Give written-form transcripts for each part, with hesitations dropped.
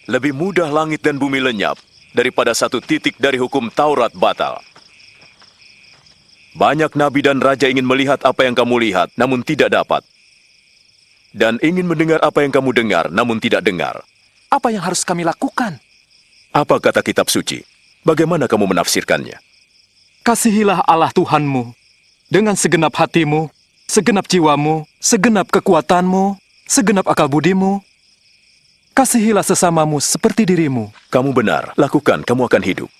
Lebih mudah langit dan bumi lenyap daripada satu titik dari hukum Taurat batal. Banyak nabi dan raja ingin melihat apa yang kamu lihat, namun tidak dapat. Dan ingin mendengar apa yang kamu dengar, namun tidak dengar. Apa yang harus kami lakukan? Apa kata kitab suci? Bagaimana kamu menafsirkannya? Kasihilah Allah Tuhanmu dengan segenap hatimu, segenap jiwamu, segenap kekuatanmu, segenap akal budimu. Kasihilah sesamamu seperti dirimu. Kamu benar, lakukan, kamu akan hidup.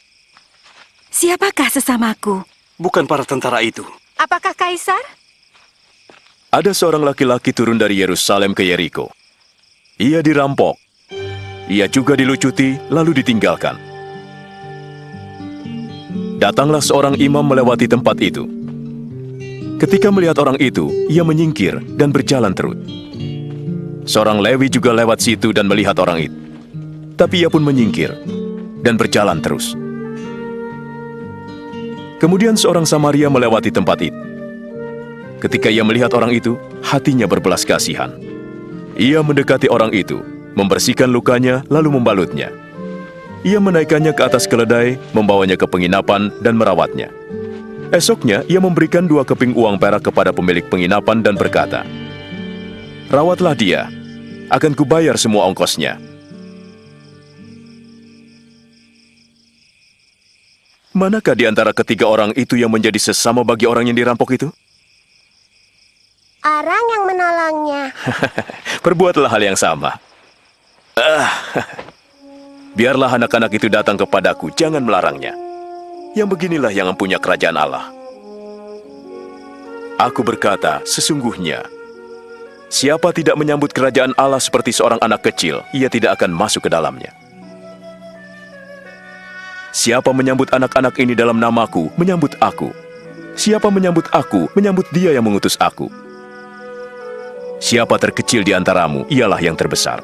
Siapakah sesamaku? Bukan para tentara itu. Apakah Kaisar? Ada seorang laki-laki turun dari Yerusalem ke Yeriko. Ia dirampok. Ia juga dilucuti, lalu ditinggalkan. Datanglah seorang imam melewati tempat itu. Ketika melihat orang itu, ia menyingkir dan berjalan terus. Seorang Lewi juga lewat situ dan melihat orang itu. Tapi ia pun menyingkir dan berjalan terus. Kemudian seorang Samaria melewati tempat itu. Ketika ia melihat orang itu, hatinya berbelas kasihan. Ia mendekati orang itu, membersihkan lukanya, lalu membalutnya. Ia menaikkannya ke atas keledai, membawanya ke penginapan, dan merawatnya. Esoknya, ia memberikan 2 keping uang perak kepada pemilik penginapan dan berkata, "Rawatlah dia, akan kubayar semua ongkosnya." Manakah di antara ketiga orang itu yang menjadi sesama bagi orang yang dirampok itu? Orang yang menolongnya. Perbuatlah hal yang sama. Biarlah anak-anak itu datang kepadaku, jangan melarangnya. Yang beginilah yang mempunyai kerajaan Allah. Aku berkata, sesungguhnya, siapa tidak menyambut kerajaan Allah seperti seorang anak kecil, ia tidak akan masuk ke dalamnya. Siapa menyambut anak-anak ini dalam namaku, menyambut aku. Siapa menyambut aku, menyambut dia yang mengutus aku. Siapa terkecil di antaramu, ialah yang terbesar.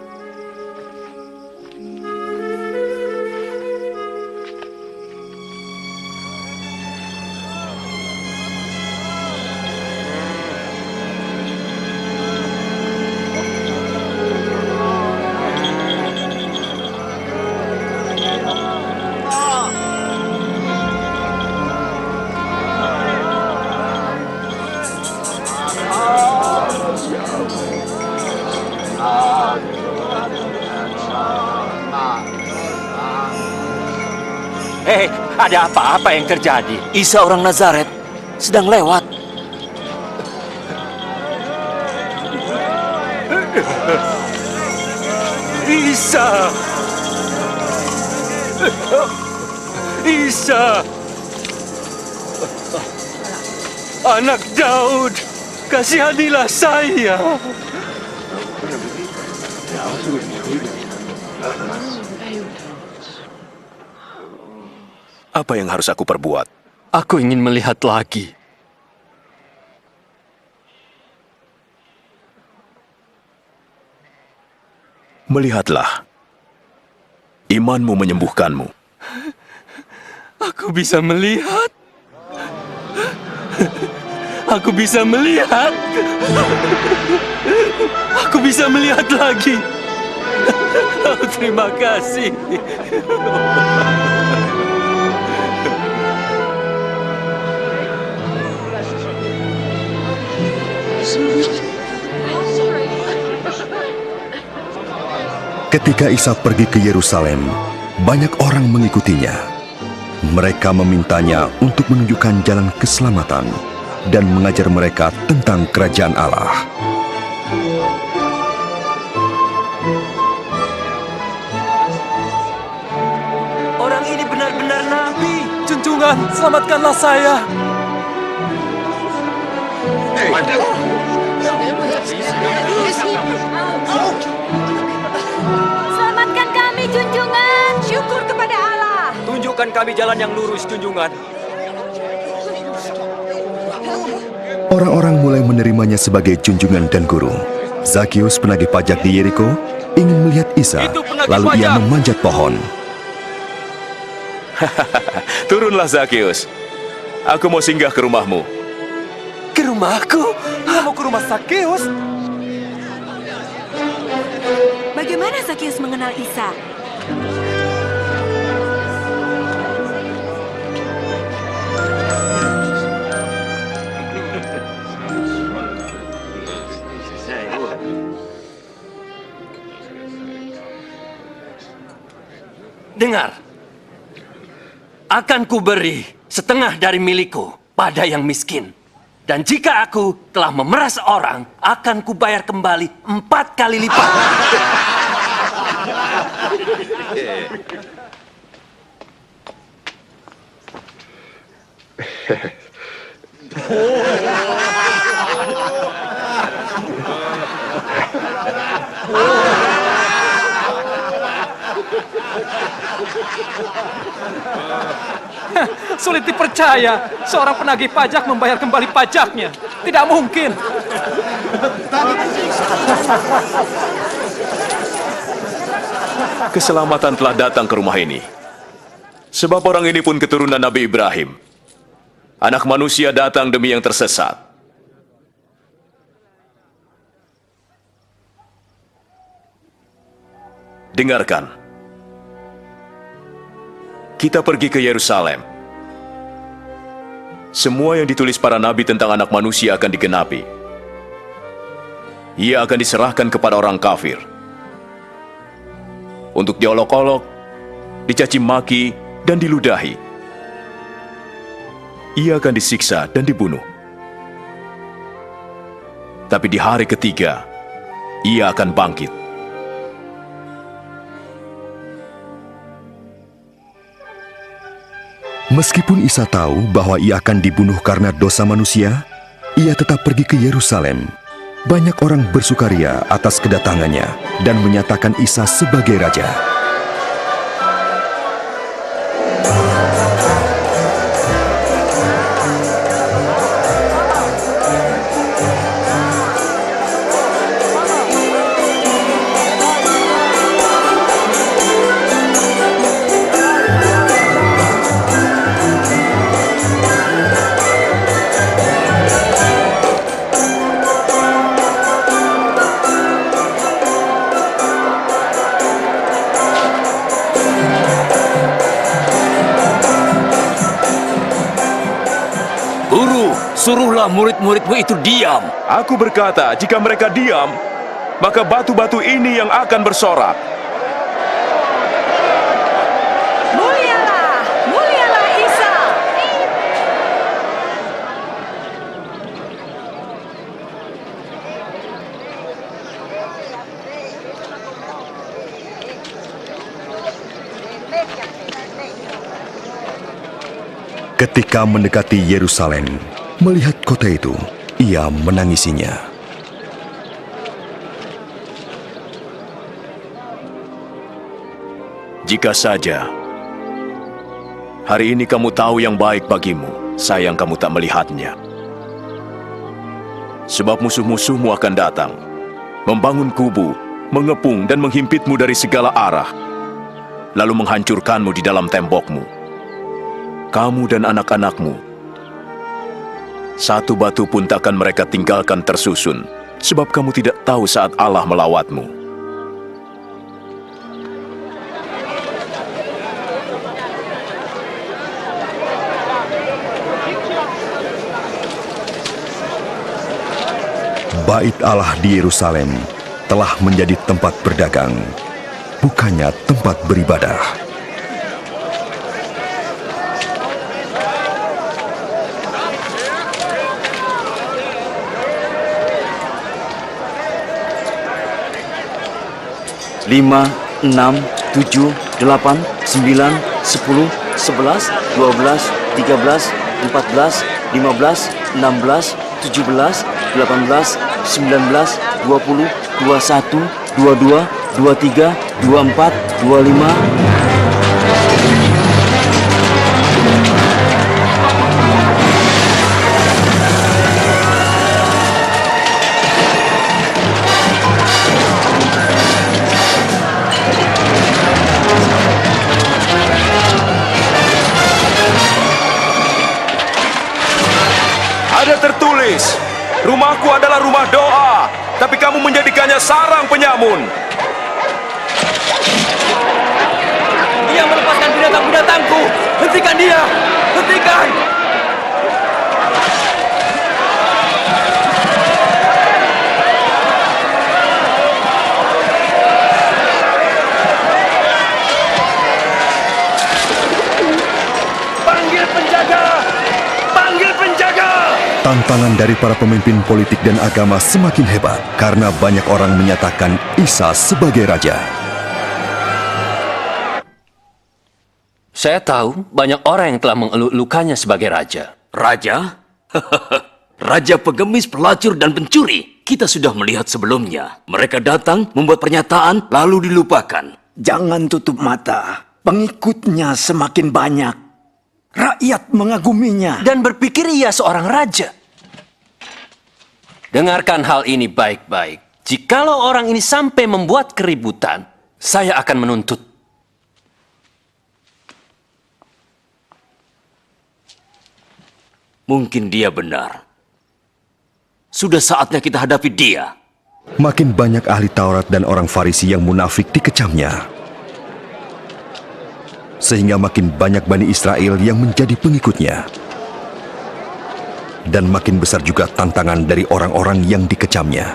Ada apa-apa yang terjadi? Isa orang Nazaret sedang lewat. Isa! Isa! Anak Daud, kasihanilah saya. Apa yang harus aku perbuat? Aku ingin melihat lagi. Melihatlah. Imanmu menyembuhkanmu. Aku bisa melihat. Aku bisa melihat. Aku bisa melihat lagi. Oh, terima kasih. Ketika Isa pergi ke Yerusalem, banyak orang mengikutinya. Mereka memintanya untuk menunjukkan jalan keselamatan dan mengajar mereka tentang kerajaan Allah. Orang ini benar-benar nabi. Junjungan, selamatkanlah saya. Selamatkan kami, junjungan. Syukur kepada Allah. Tunjukkan kami jalan yang lurus, junjungan. Orang-orang mulai menerimanya sebagai junjungan dan guru. Zakius, penagih pajak di Yeriko, ingin melihat Isa, lalu ia memanjat pohon. Turunlah Zakius. Aku mau singgah ke rumahmu. Ke rumahku? Kamu ke rumah Zakius? Bagaimana Zakius mengenal Isa? Dengar, akan kuberi setengah dari milikku pada yang miskin. Dan jika aku telah memeras orang, akan kubayar kembali 4 kali lipat. Sulit dipercaya, seorang penagih pajak membayar kembali pajaknya. Tidak mungkin. Keselamatan telah datang ke rumah ini. Sebab orang ini pun keturunan Nabi Ibrahim. Anak manusia datang demi yang tersesat. Dengarkan. Kita pergi ke Yerusalem. Semua yang ditulis para nabi tentang anak manusia akan digenapi. Ia akan diserahkan kepada orang kafir. Untuk diolok-olok, dicaci maki, dan diludahi. Ia akan disiksa dan dibunuh. Tapi di hari ketiga, ia akan bangkit. Meskipun Isa tahu bahwa ia akan dibunuh karena dosa manusia, ia tetap pergi ke Yerusalem. Banyak orang bersukaria atas kedatangannya dan menyatakan Isa sebagai raja. Suruhlah murid-muridmu itu diam. Aku berkata, jika mereka diam, maka batu-batu ini yang akan bersorak. Mulialah, mulialah Isa. Ketika mendekati Yerusalem, melihat kota itu, ia menangisinya. Jika saja hari ini kamu tahu yang baik bagimu, sayang kamu tak melihatnya. Sebab musuh-musuhmu akan datang, membangun kubu, mengepung dan menghimpitmu dari segala arah, lalu menghancurkanmu di dalam tembokmu. Kamu dan anak-anakmu, satu batu pun takkan mereka tinggalkan tersusun, sebab kamu tidak tahu saat Allah melawatmu. Bait Allah di Yerusalem telah menjadi tempat berdagang, bukannya tempat beribadah. Lima, 6, 7, 8, 9, 10, 11, 12, 13, 14, 15, 16, 17, 18, 19, 20, 21, 22, 23, 24, 25. Ada tertulis, rumahku adalah rumah doa, tapi kamu menjadikannya sarang penyamun. Dia melepaskan binatang-binatangku! Hentikan dia! Hentikan! Panggil penjaga! Panggil penjaga! Tantangan dari para pemimpin politik dan agama semakin hebat karena banyak orang menyatakan Isa sebagai raja. Saya tahu banyak orang yang telah mengeluh-lukanya sebagai raja. Raja? Raja pengemis, pelacur, dan pencuri. Kita sudah melihat sebelumnya. Mereka datang, membuat pernyataan, lalu dilupakan. Jangan tutup mata. Pengikutnya semakin banyak. Rakyat mengaguminya. Dan berpikir ia seorang raja. Dengarkan hal ini baik-baik. Jikalau orang ini sampai membuat keributan, saya akan menuntut. Mungkin dia benar. Sudah saatnya kita hadapi dia. Makin banyak ahli Taurat dan orang Farisi yang munafik dikecamnya. Sehingga makin banyak Bani Israel yang menjadi pengikutnya. Dan makin besar juga tantangan dari orang-orang yang dikecamnya.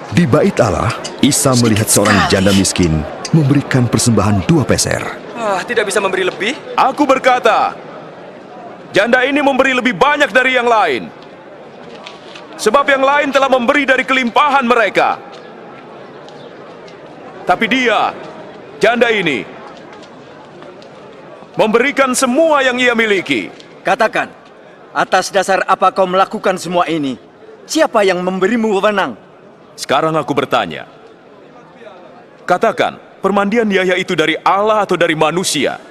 Di bait Allah, Isa melihat seorang janda miskin memberikan persembahan 2 peser. Tidak bisa memberi lebih? Aku berkata, janda ini memberi lebih banyak dari yang lain. Sebab yang lain telah memberi dari kelimpahan mereka. Tapi dia, janda ini, memberikan semua yang ia miliki. Katakan, atas dasar apa kau melakukan semua ini? Siapa yang memberimu wewenang? Sekarang aku bertanya. Katakan, permandian Yahya itu dari Allah atau dari manusia?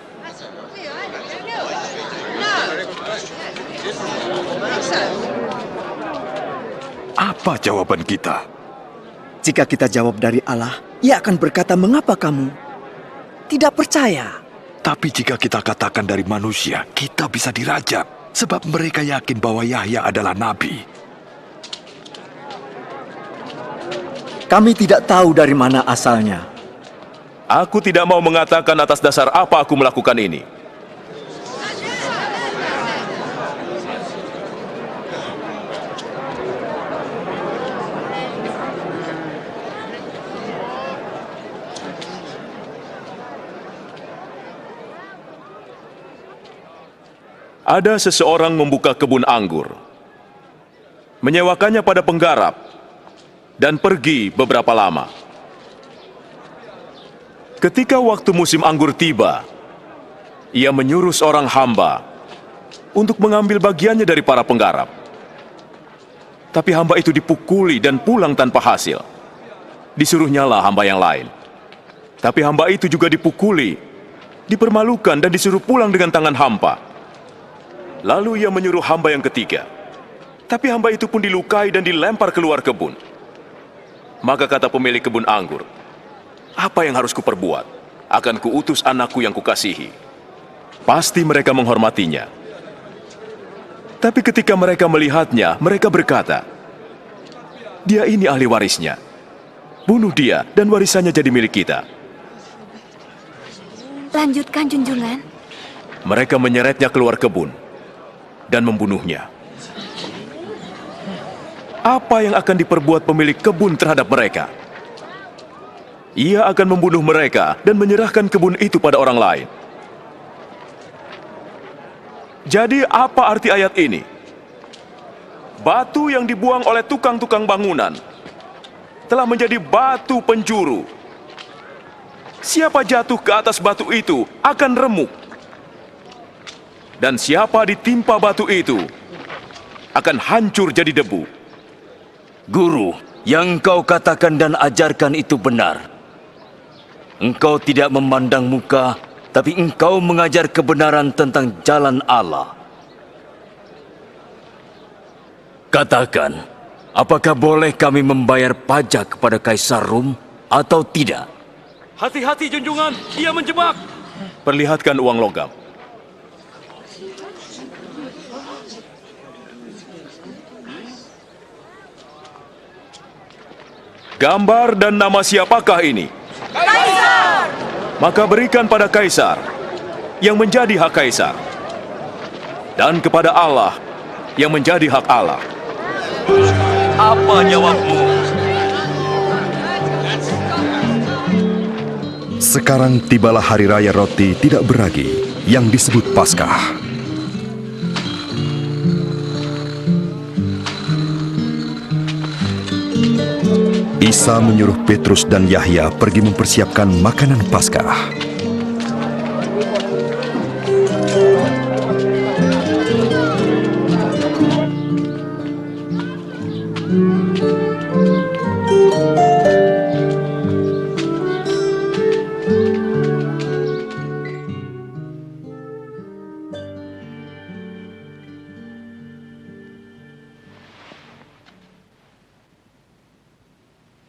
Apa jawaban kita? Jika kita jawab dari Allah, ia akan berkata, mengapa kamu tidak percaya? Tapi jika kita katakan dari manusia, kita bisa dirajam. Sebab mereka yakin bahwa Yahya adalah nabi. Kami tidak tahu dari mana asalnya. Aku tidak mau mengatakan atas dasar apa aku melakukan ini. Ada seseorang membuka kebun anggur, menyewakannya pada penggarap, dan pergi beberapa lama. Ketika waktu musim anggur tiba, ia menyuruh seorang hamba untuk mengambil bagiannya dari para penggarap. Tapi hamba itu dipukuli dan pulang tanpa hasil. Disuruhnyalah hamba yang lain. Tapi hamba itu juga dipukuli, dipermalukan dan disuruh pulang dengan tangan hampa. Lalu ia menyuruh hamba yang ketiga. Tapi hamba itu pun dilukai dan dilempar keluar kebun. Maka kata pemilik kebun anggur, apa yang harus kuperbuat? Akan kuutus anakku yang kukasihi. Pasti mereka menghormatinya. Tapi ketika mereka melihatnya, mereka berkata, dia ini ahli warisnya. Bunuh dia dan warisannya jadi milik kita. Lanjutkan, junjungan. Mereka menyeretnya keluar kebun dan membunuhnya. Apa yang akan diperbuat pemilik kebun terhadap mereka? Ia akan membunuh mereka dan menyerahkan kebun itu pada orang lain. Jadi apa arti ayat ini? Batu yang dibuang oleh tukang-tukang bangunan telah menjadi batu penjuru. Siapa jatuh ke atas batu itu akan remuk. Dan siapa ditimpa batu itu akan hancur jadi debu. Guru, yang kau katakan dan ajarkan itu benar. Engkau tidak memandang muka, tapi engkau mengajar kebenaran tentang jalan Allah. Katakan, apakah boleh kami membayar pajak kepada Kaisar Rum atau tidak? Hati-hati, junjungan. Dia menjebak. Perlihatkan uang logam. Gambar dan nama siapakah ini? Kaisar! Maka berikan pada Kaisar yang menjadi hak kaisar, dan kepada Allah yang menjadi hak Allah. Apa jawabmu? Sekarang tibalah hari raya roti tidak beragi yang disebut Paskah. Isa menyuruh Petrus dan Yahya pergi mempersiapkan makanan Paskah.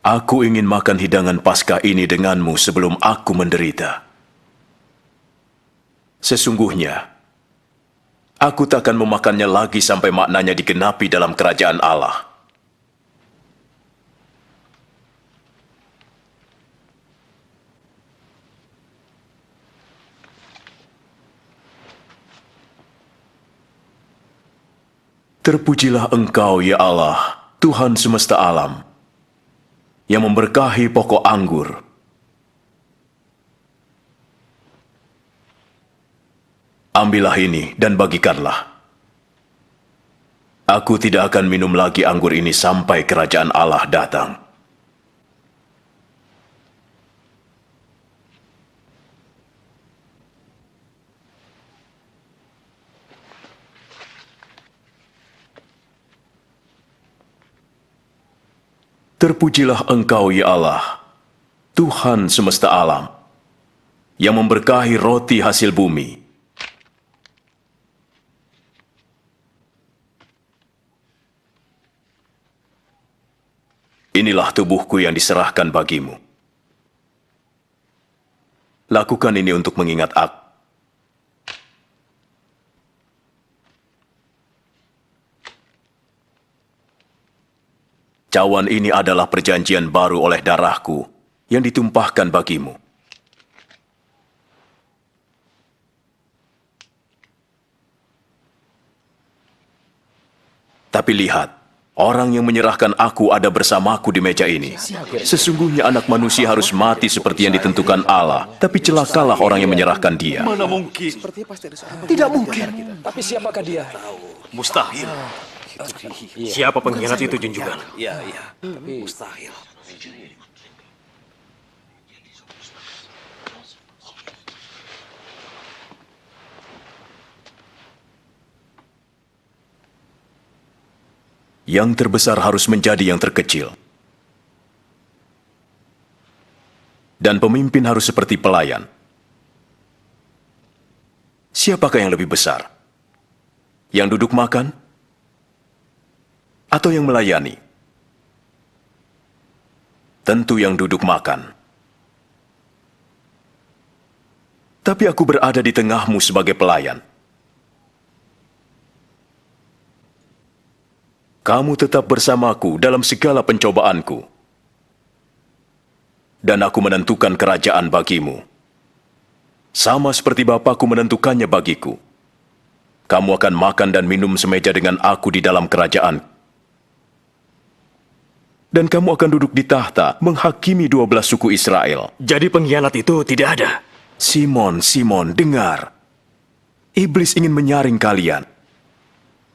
Aku ingin makan hidangan Paskah ini denganmu sebelum aku menderita. Sesungguhnya, aku takkan memakannya lagi sampai maknanya digenapi dalam kerajaan Allah. Terpujilah Engkau, ya Allah, Tuhan semesta alam, yang memberkahi pokok anggur. Ambillah ini dan bagikanlah. Aku tidak akan minum lagi anggur ini sampai kerajaan Allah datang. Terpujilah Engkau, ya Allah, Tuhan semesta alam, yang memberkahi roti hasil bumi. Inilah tubuhku yang diserahkan bagimu. Lakukan ini untuk mengingat aku. Cawan ini adalah perjanjian baru oleh darahku yang ditumpahkan bagimu. Tapi lihat, orang yang menyerahkan aku ada bersamaku di meja ini. Sesungguhnya anak manusia harus mati seperti yang ditentukan Allah, tapi celakalah orang yang menyerahkan dia. Mana mungkin? Tidak mungkin. Tapi siapakah dia? Mustahil. Siapa pengkhianat itu, junjungan? Mustahil. Yang terbesar harus menjadi yang terkecil. Dan pemimpin harus seperti pelayan. Siapakah yang lebih besar? Yang duduk makan? Atau yang melayani? Tentu yang duduk makan. Tapi aku berada di tengahmu sebagai pelayan. Kamu tetap bersamaku dalam segala pencobaanku. Dan aku menentukan kerajaan bagimu. Sama seperti Bapakku menentukannya bagiku. Kamu akan makan dan minum semeja dengan aku di dalam kerajaan. Dan kamu akan duduk di tahta menghakimi 12 suku Israel. Jadi pengkhianat itu tidak ada. Simon, Simon, dengar. Iblis ingin menyaring kalian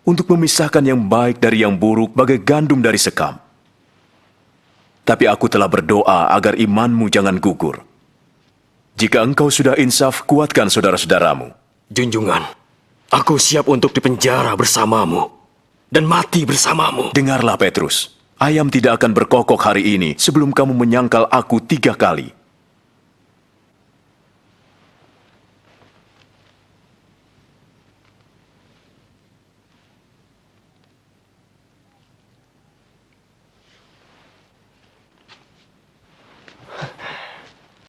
untuk memisahkan yang baik dari yang buruk bagai gandum dari sekam. Tapi aku telah berdoa agar imanmu jangan gugur. Jika engkau sudah insaf, kuatkan saudara-saudaramu. Junjungan, aku siap untuk dipenjara bersamamu dan mati bersamamu. Dengarlah Petrus, ayam tidak akan berkokok hari ini sebelum kamu menyangkal aku 3 kali.